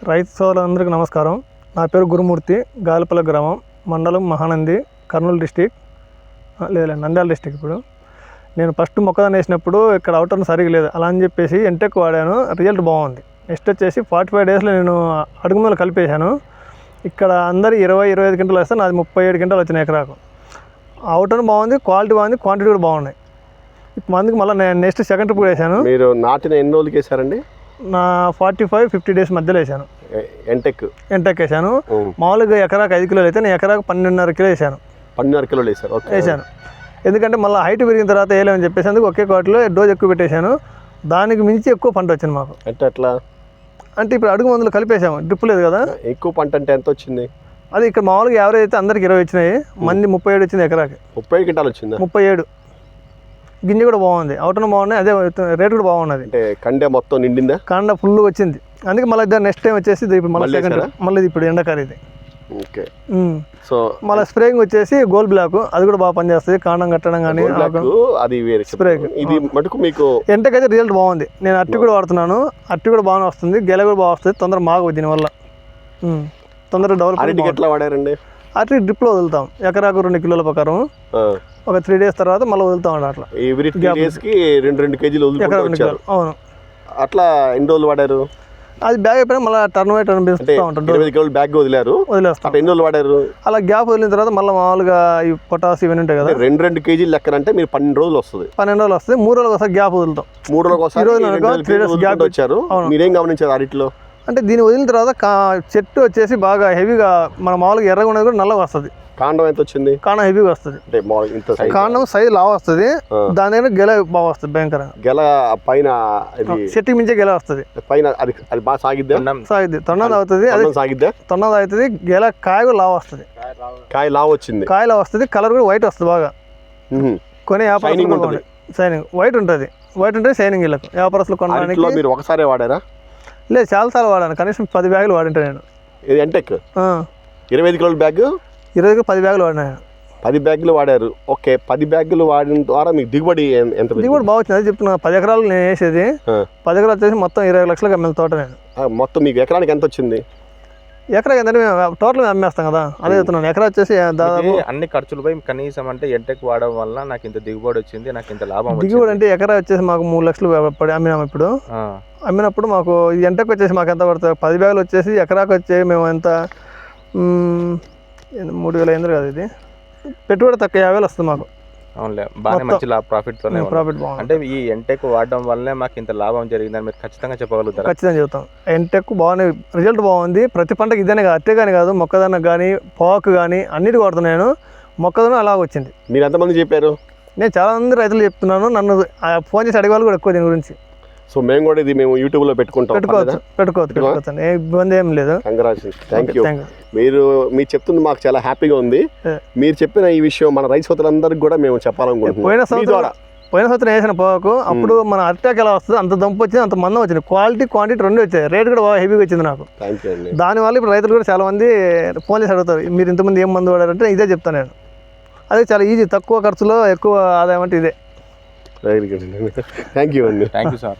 రైతు సోదరులందరికీ నమస్కారం. నా పేరు గురుమూర్తి, గాలిపల్లి గ్రామం, మండలం మహానంది, కర్నూలు డిస్టిక్, నంద్యాల డిస్టిక్. ఇప్పుడు నేను ఫస్ట్ మొక్కదాన్ని వేసినప్పుడు ఇక్కడ అవుటర్ సరిగా లేదు, అలా అని చెప్పేసి ఎంటెక్ వాడాను, రిజల్ట్ బాగుంది. నెక్స్ట్ వచ్చేసి 45 డేస్లో నేను అడుగు మీద కలిపేశాను. ఇక్కడ అందరూ 20-25 క్వింటాలు వేస్తే నాది 37 క్వింటాలు వచ్చినాయి ఎకరాకు. అవుటర్ బాగుంది, క్వాలిటీ బాగుంది, క్వాంటిటీ కూడా బాగున్నాయి. అందుకు మళ్ళీ నేను నెక్స్ట్ సెకండ్ ట్రిప్ వేసాను. మీరు నాటిన ఎన్ని రోజులకి వేసారండి? నా 45-50 డేస్ మధ్యలో వేసాను. ఎంటెక్ వేసాను. మామూలుగా ఎకరాకు 5 కిలోలు అయితే నేను ఎకరాకు 12.5 కిలో వేసాను. 12.5 కిలోలు వేసాను. ఎందుకంటే మళ్ళీ హైట్ పెరిగిన తర్వాత వేయలేమని చెప్పేసి అందుకు ఒకే కోటలో డోజ్ ఎక్కువ పెట్టేశాను. దానికి మించి ఎక్కువ పంట వచ్చింది మాకు. ఎట్లా అంటే ఇప్పుడు అడుగు మందులు కలిపేసాము, డ్రిప్ లేదు కదా. ఎక్కువ పంట అంటే ఎంత వచ్చింది? అది ఇక్కడ మామూలుగా యావరేజ్ అయితే అందరికి 20 వచ్చినాయి, మంది 37 వచ్చింది ఎకరాకి. 37 క్వింటాలు వచ్చింది. 37 గింజ కూడా బాగుంది, అవుటన బాగున్నాయి, అదే రేట్ కూడా బాగున్నది. అంటే కండ మొత్తం నిండిందా? కండ ఫుల్ వచ్చింది. అందుకే మళ్ళీ నెక్స్ట్ టైం వచ్చేసి ఇప్పుడు మళ్ళీ ఇప్పుడు ఎండకారు ఇది. ఓకే. సో మళ్ళీ స్ప్రేయింగ్ వచ్చేసి గోల్డ్ బ్లాక్, అది కూడా బాగా పనిచేస్తుంది. కాండం కట్టడం కానీ అది వేరే స్ప్రే. ఇది మటుకు మీకు ఎంటకైతే రిజల్ట్ బాగుంది. నేను అట్టి కూడా వాడుతున్నాను, అట్టి కూడా బాగానే వస్తుంది, గెల కూడా బాగా వస్తుంది, తొందరగా మాగవు దీనివల్ల, తొందరగా డెవలప్. ఎట్లా వాడారండి? అట్టి డ్రిప్లో వదులుతాం, ఎకరాకు 2 కిలోల ప్రకారం. ఒక 3 డేస్ తర్వాత మళ్ళీ వదులుతాం అట్లా. ఎవ్రీ 3 డేస్కి 2 కేజీలు వదులుతారు. అవును. అట్లా ఎన్ని రోజులు వాడారు? అది బ్యాగ్ అయిపోయినా మళ్ళీ టర్న్ పెడుతూ ఉంటాం. 20 కిలోలు బ్యాగ్ వదిలేస్తాం. ఎన్ని రోజులు వాడారు? అలా గ్యాప్ వదిలిన తర్వాత మళ్ళీ మామూలుగా ఈ పొటాస్ ఇవన్నీ ఉంటాయి కదా, 2 కేజీలు లెక్కన అంటే మీరు 12 రోజులు వస్తుంది. 12 రోజులు వస్తుంది. 3 రోజులకు ఒకసారి గ్యాప్ వదులుతాం. 3 రోజులకు ఒకసారి గ్యాప్ వచ్చారు. మీరేం గమనించారు అరటిలో? అంటే దీన్ని వదిలిన తర్వాత చెట్టు వచ్చేసి బాగా హెవీగా, మన మామూలుగా ఎర్రగా ఉన్నది కూడా నల్లగా వస్తుంది. కాండం ఎంత వచ్చింది? కాండం హెవీగా వస్తుంది. కాండం సైజ్ లావు వస్తుంది, దాని దగ్గర గెల బాగా వస్తుంది భయంకరంగా. గెల పైన చెట్టుకి మించే గెల వస్తుంది పైన. అది బాగా సాగిద్దా? సాగిద్ది, తొన్నది అవుతుంది. అదే సాగిద్దా? తొన్నది అవుతుంది. గెల కాయ కూడా లావు వస్తుంది. కాయ లావు వచ్చింది. కాయ లావు వస్తుంది. కలర్ కూడా వైట్ వస్తుంది బాగా. కొని వ్యాపారస్తులు షైనింగ్ వైట్ ఉంటుంది. వైట్ ఉంటుంది షైనింగ్. వీళ్ళకు వ్యాపారస్తులు కొనడానికి. మీరు ఒకసారి వాడారా? లేదు, చాలాసార్లు వాడాను. కనీసం 10 బ్యాగులు వాడింటా నేను. ఇది ఎంటెక్ 25 కిలోల బ్యాగ్, 20కి 10 బ్యాగులు వాడినా. 10 బ్యాగులు వాడారు. ఓకే. 10 బ్యాగులు వాడిన ద్వారా మీకు దిగుబడి ఎంత? దిగుబడి బాగా వచ్చింది. అది చెప్తున్నా, 10 ఎకరాలు నేను వేసేది. 10 ఎకరాలు వచ్చేసి మొత్తం 20 లక్షలకు అమ్మిన తోట నేను. మొత్తం మీకు ఎకరానికి ఎంత వచ్చింది? ఎకరాకి ఏంటంటే మేము టోటల్ అమ్మేస్తాం కదా, అదే చెప్తున్నాను. ఎకరా వచ్చేసి దాదాపు అన్ని ఖర్చులపై కనీసం అంటే ఎంటెక్ వాడడం వల్ల నాకు ఇంత దిగుబడి వచ్చింది, నాకు ఇంత లాభం. దిగుబడి అంటే ఎకరా వచ్చేసి మాకు 3 లక్షలు పడి అమ్మినాము. ఇప్పుడు అమ్మినప్పుడు మాకు ఈ ఎంటెక్ వచ్చేసి మాకు ఎంత పడుతుంది? 10 బ్యాగులు వచ్చేసి ఎకరాకు వచ్చే మేము ఎంత 3,000 అయింది కదా. ఇది పెట్టుబడి తక్కువ 50,000 వస్తుంది మాకు. అవునులే, బాగా మంచి ప్రాఫిట్ బాగుంది. అంటే ఈ ఎంటెక్ వాడడం వల్లనే మాకు ఇంత లాభం జరిగిందని మీరు ఖచ్చితంగా చెప్పగలుగుతారు? ఖచ్చితంగా చెబుతాం. ఎంటెక్ బాగానే రిజల్ట్ బాగుంది. ప్రతి పంటకి ఇదేనే కాదు, అట్టే కానీ కాదు, మొక్కదన్న కానీ పాకు కానీ అన్నిటి వాడుతున్నాను. మొక్కదన్న అలా వచ్చింది. మీరు ఎంతమంది చెప్పారు? నేను చాలా మంది రైతులు చెప్తున్నాను. నన్ను ఫోన్ చేసి అడిగేవాళ్ళు కూడా ఎక్కువ దీని గురించి. సో మేము కూడా ఇది యూట్యూబ్లో పెట్టుకోవచ్చు. ఏ ఇబ్బంది ఏం లేదు. కంగ్రాచులేషన్స్. Thank you. మీరు చెప్తుంది మాకు చాలా హ్యాపీగా ఉంది. మీరు చెప్పిన ఈ విషయం మన రైతు సోదరులందరికీ కూడా మేము చెప్పాలనుకుంటున్నాం. పోయిన సంవత్సరం వేసిన పోకు అప్పుడు మన అరిటాక్ ఎలా వస్తుంది, అంత దంపు వచ్చింది, అంత మందం వచ్చింది. క్వాలిటీ క్వాంటిటీ 2 వచ్చాయి. రేట్ కూడా బాగా హెవీగా వచ్చింది నాకు. దానివల్ల ఇప్పుడు రైతులు కూడా చాలా మంది ఫోన్ చేసి అడుగుతారు, మీరు ఇంతమంది ఏం మందు వాడారంటే ఇదే చెప్తాను నేను. అదే చాలా ఈజీ, తక్కువ ఖర్చులో ఎక్కువ ఆదాయం అంటే ఇదే. Very good. థ్యాంక్ యూ అండి. Thank you sir.